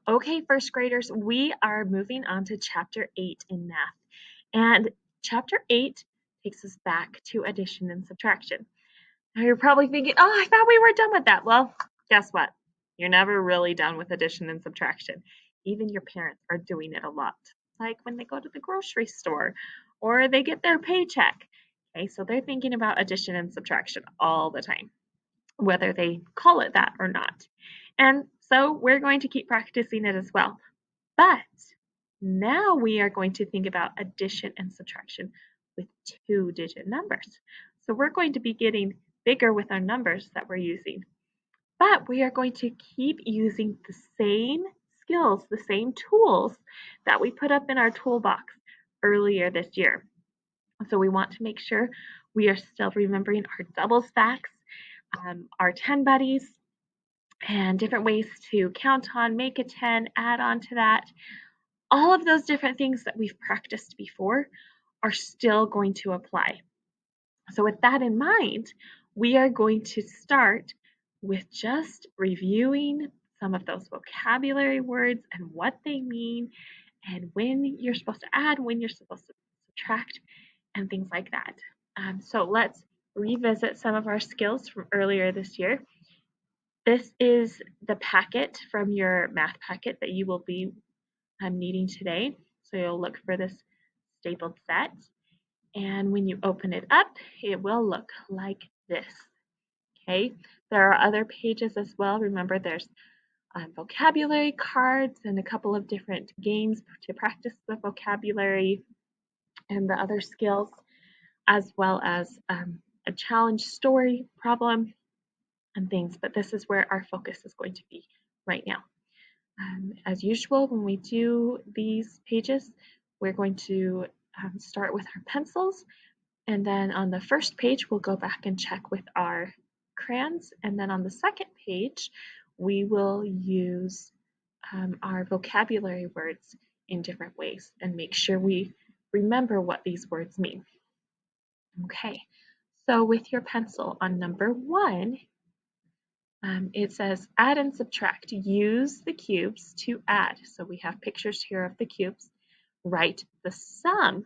Okay, first graders, we are moving on to Chapter 8 in math. And Chapter 8 takes us back to addition and subtraction. Now you're probably thinking, oh, I thought we were done with that. Well, guess what? You're never really done with addition and subtraction. Even your parents are doing it a lot, like when they go to the grocery store or they get their paycheck. Okay, so they're thinking about addition and subtraction all the time, whether they call it that or not. And so we're going to keep practicing it as well. But now we are going to think about addition and subtraction with two-digit numbers. So we're going to be getting bigger with our numbers that we're using. But we are going to keep using the same skills, the same tools that we put up in our toolbox earlier this year. So we want to make sure we are still remembering our double stacks, our 10 buddies, and different ways to count on, make a 10, add on to that. All of those different things that we've practiced before are still going to apply. So with that in mind, we are going to start with just reviewing some of those vocabulary words and what they mean and when you're supposed to add, when you're supposed to subtract, and things like that. So let's revisit some of our skills from earlier this year. This is the packet from your math packet that you will be needing today. So you'll look for this stapled set. And when you open it up, it will look like this. Okay, there are other pages as well. Remember, there's vocabulary cards and a couple of different games to practice the vocabulary and the other skills, as well as a challenge story problem and things. But this is where our focus is going to be right now. As usual, when we do these pages, we're going to start with our pencils, and then on the first page, we'll go back and check with our crayons, and then on the second page, we will use our vocabulary words in different ways and make sure we remember what these words mean. Okay, so with your pencil on number 1, it says add and subtract. Use the cubes to add. So we have pictures here of the cubes. Write the sum.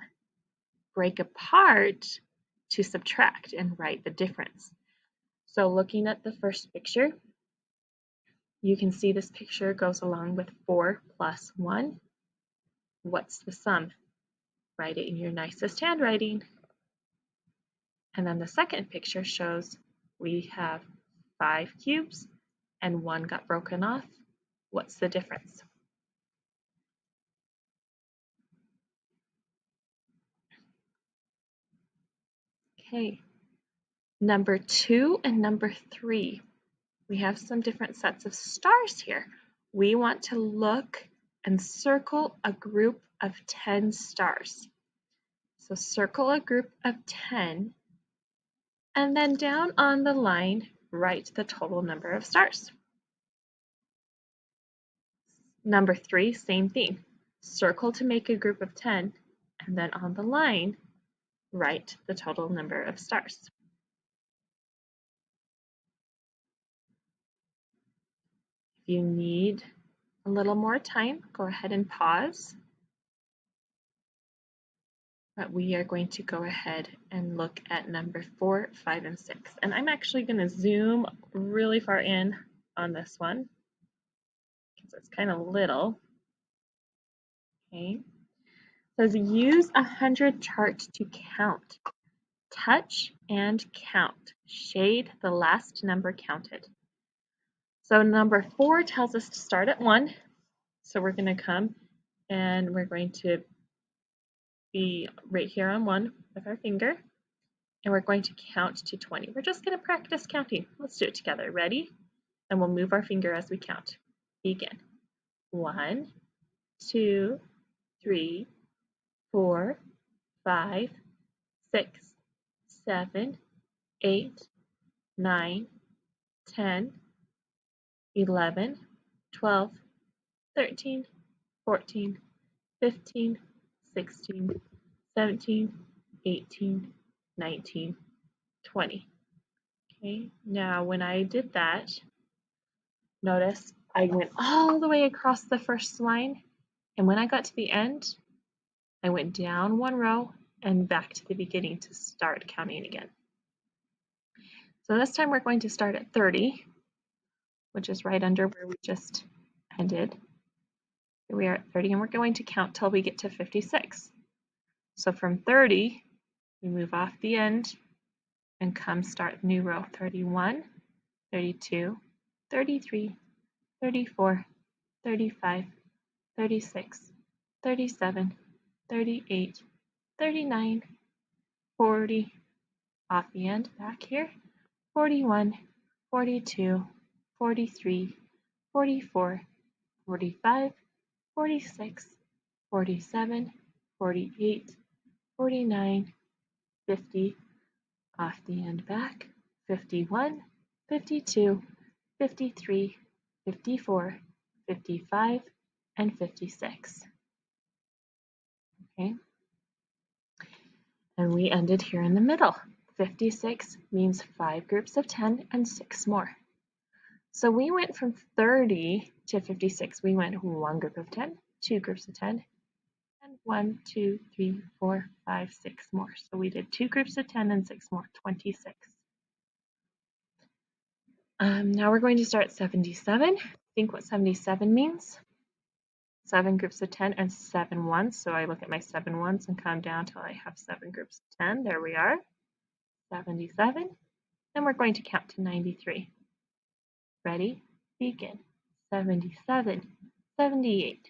Break apart to subtract and write the difference. So looking at the first picture, you can see this picture goes along with 4 plus 1. What's the sum? Write it in your nicest handwriting. And then the second picture shows we have 5 cubes and 1 got broken off. What's the difference? Okay, number 2 and number 3. We have some different sets of stars here. We want to look and circle a group of 10 stars. So circle a group of 10, and then down on the line, write the total number of stars. Number 3, same thing. Circle to make a group of 10, and then on the line, write the total number of stars. If you need a little more time, go ahead and pause. But we are going to go ahead and look at number 4, 5, and 6. And I'm actually going to zoom really far in on this one because it's kind of little. Okay. It says use a 100 chart to count. Touch and count. Shade the last number counted. So number 4 tells us to start at 1. So we're going to come and we're going to be right here on 1 with our finger. And we're going to count to 20. We're just going to practice counting. Let's do it together. Ready? And we'll move our finger as we count. Begin. 1, 2, 3, 4, 5, 6, 7, 8, 9, 10, 11, 12, 13, 14, 15, 16, 17, 18, 19, 20. Okay, now when I did that, notice I went all the way across the first line, and when I got to the end, I went down one row and back to the beginning to start counting again. So this time we're going to start at 30, which is right under where we just ended. Here we are at 30, and we're going to count till we get to 56. So from 30, we move off the end and come start new row. 31, 32, 33, 34, 35, 36, 37, 38, 39, 40, off the end, back here, 41, 42, 43, 44, 45, 46, 47, 48, 49, 50, off the end back, 51, 52, 53, 54, 55, and 56. Okay, and we ended here in the middle. 56 means 5 groups of 10 and 6 more. So we went from 30 to 56. We went 1 group of 10, 2 groups of 10, and 1, 2, 3, 4, 5, 6 more. So we did 2 groups of 10 and 6 more, 26. Now we're going to start 77. Think what 77 means. 7 groups of 10 and 7 ones. So I look at my 7 ones and come down till I have 7 groups of 10. There we are. 77. And we're going to count to 93. Ready? Begin. 77, 78,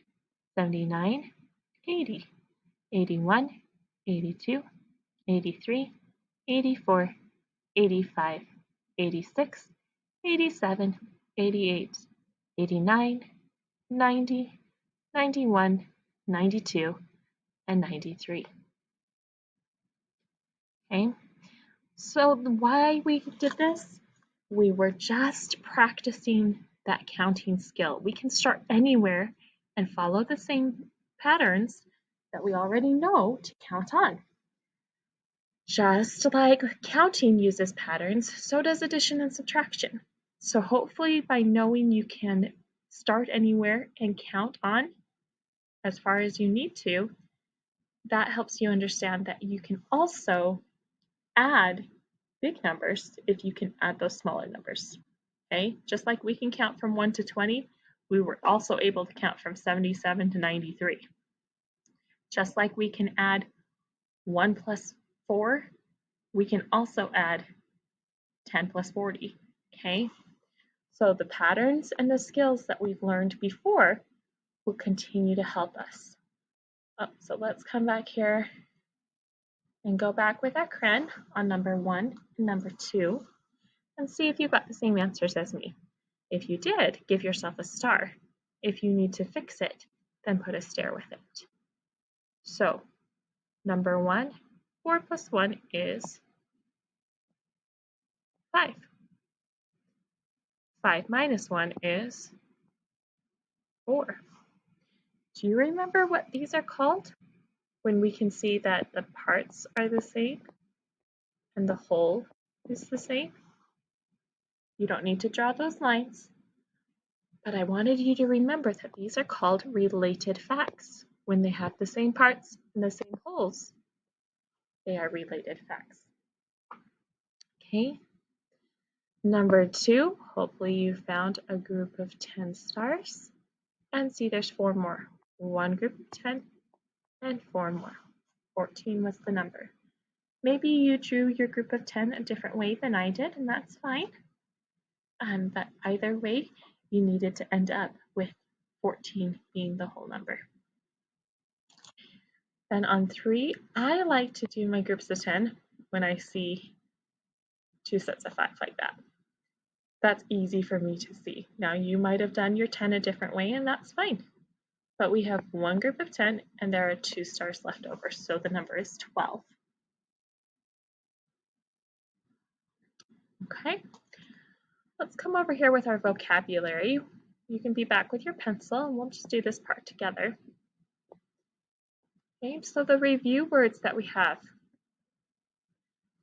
79, 80, 81, 82, 83, 84, 85, 86, 87, 88, 89, 90, 91, 92, and 93. Okay, so why we did this? We were just practicing that counting skill. We can start anywhere and follow the same patterns that we already know to count on. Just like counting uses patterns, so does addition and subtraction. So hopefully by knowing you can start anywhere and count on as far as you need to, that helps you understand that you can also add big numbers if you can add those smaller numbers. Okay, just like we can count from 1 to 20, we were also able to count from 77 to 93. Just like we can add 1 plus 4, we can also add 10 plus 40. Okay, so the patterns and the skills that we've learned before will continue to help us. So let's come back here and go back with our crayon on number 1 and number 2 and see if you got the same answers as me. If you did, give yourself a star. If you need to fix it, then put a star with it. So, number 1, 4 plus 1 is 5. 5 minus 1 is 4. Do you remember what these are called? When we can see that the parts are the same and the whole is the same? You don't need to draw those lines, but I wanted you to remember that these are called related facts. When they have the same parts and the same wholes, they are related facts. Okay. Number 2, hopefully you found a group of 10 stars. And see, there's 4 more. 1 group of 10 and 4 more. 14 was the number. Maybe you drew your group of 10 a different way than I did, and that's fine. But either way, you needed to end up with 14 being the whole number. Then on 3, I like to do my groups of 10 when I see 2 sets of 5 like that. That's easy for me to see. Now you might have done your 10 a different way, and that's fine. But we have 1 group of 10 and there are 2 stars left over, so the number is 12. Okay, let's come over here with our vocabulary. You can be back with your pencil and we'll just do this part together. Okay, so the review words that we have.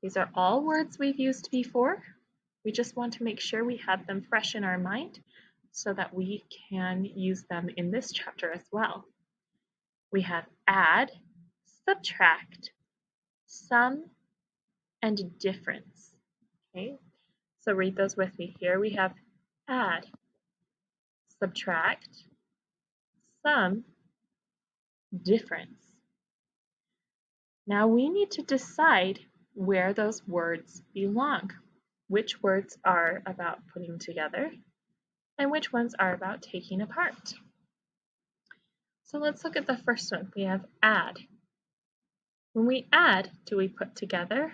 These are all words we've used before. We just want to make sure we have them fresh in our mind so that we can use them in this chapter as well. We have add, subtract, sum, and difference. Okay, so read those with me. Here we have add, subtract, sum, difference. Now we need to decide where those words belong. Which words are about putting together and which ones are about taking apart. So let's look at the first one. We have add. When we add, do we put together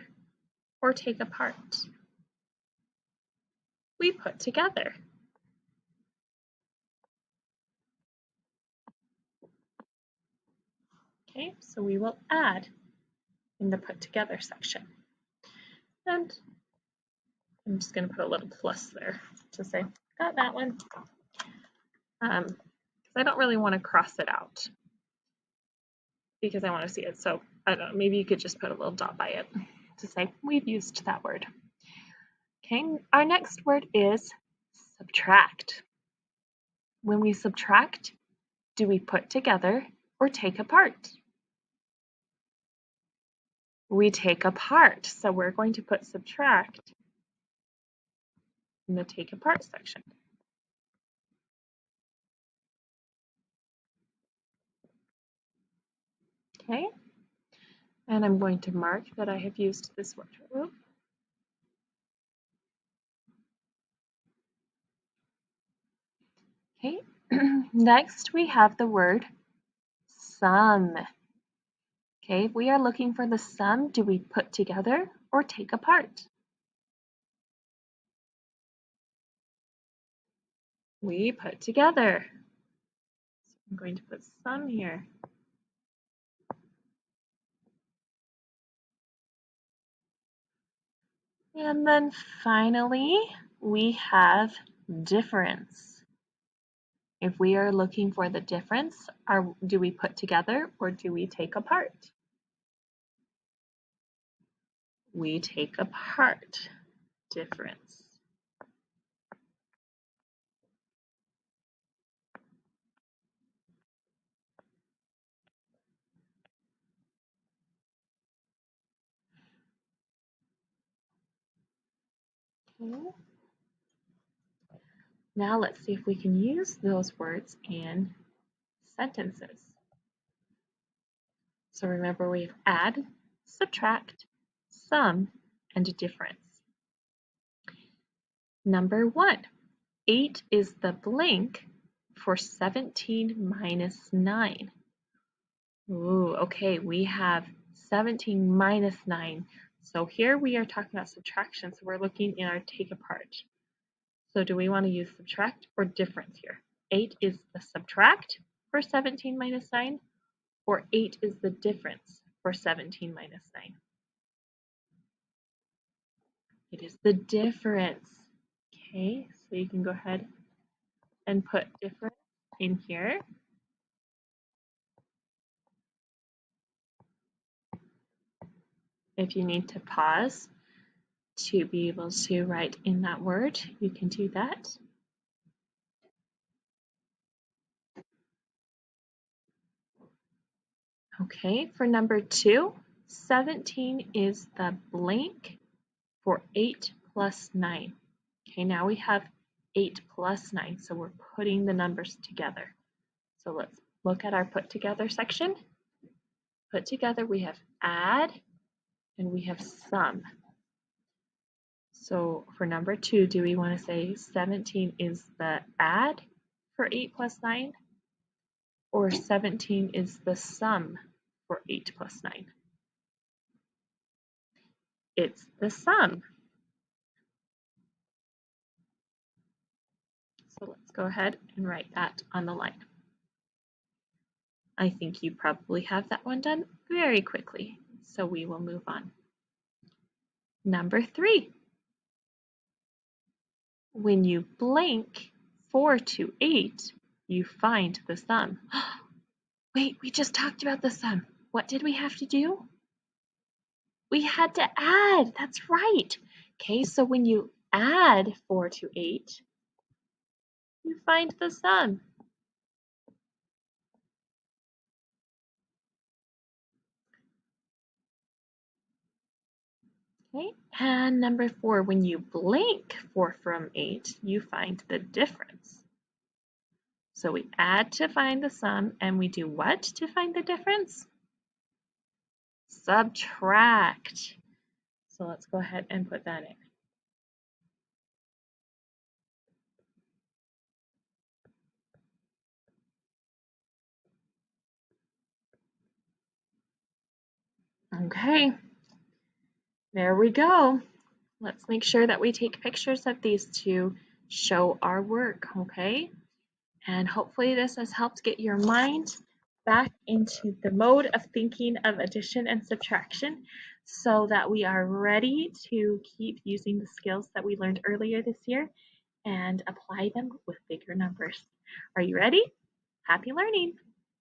or take apart? We put together. Okay, so we will add in the put together section. And I'm just going to put a little plus there to say, got that one. Because I don't really want to cross it out because I want to see it. So I don't know, maybe you could just put a little dot by it to say we've used that word. Okay, our next word is subtract. When we subtract, do we put together or take apart? We take apart. So we're going to put subtract in the take apart section. Okay, and I'm going to mark that I have used this word. Okay, next we have the word sum. Okay, if we are looking for the sum, do we put together or take apart? We put together. So I'm going to put sum here. And then finally, we have difference. If we are looking for the difference, do we put together or do we take apart? We take apart. Difference. Okay. Now let's see if we can use those words in sentences. So remember we have add, subtract, sum, and difference. Number 1, 8 is the blank for 17 minus 9. Ooh, okay, we have 17 minus 9. So here we are talking about subtraction, so we're looking in our take apart. So do we want to use subtract or difference here? 8 is the subtract for 17 minus 9, or 8 is the difference for 17 minus 9? It is the difference. Okay, so you can go ahead and put difference in here. If you need to pause to be able to write in that word, you can do that. Okay, for number 2, 17 is the blank for 8 plus 9. Okay, now we have 8 plus 9, so we're putting the numbers together. So let's look at our put together section. Put together, we have add and we have sum. So for number 2, do we want to say 17 is the add for 8 plus 9? Or 17 is the sum for 8 plus 9? It's the sum. So let's go ahead and write that on the line. I think you probably have that one done very quickly, so we will move on. Number 3. When you blank 4 to 8, you find the sum. Wait, we just talked about the sum. What did we have to do? We had to add. That's right. Okay, so when you add 4 to 8, you find the sum. Okay, and number 4, when you blank 4 from 8, you find the difference. So we add to find the sum, and we do what to find the difference? Subtract. So let's go ahead and put that in. Okay, there we go. Let's make sure that we take pictures of these to show our work, okay? And hopefully this has helped get your mind back into the mode of thinking of addition and subtraction so that we are ready to keep using the skills that we learned earlier this year and apply them with bigger numbers. Are you ready? Happy learning!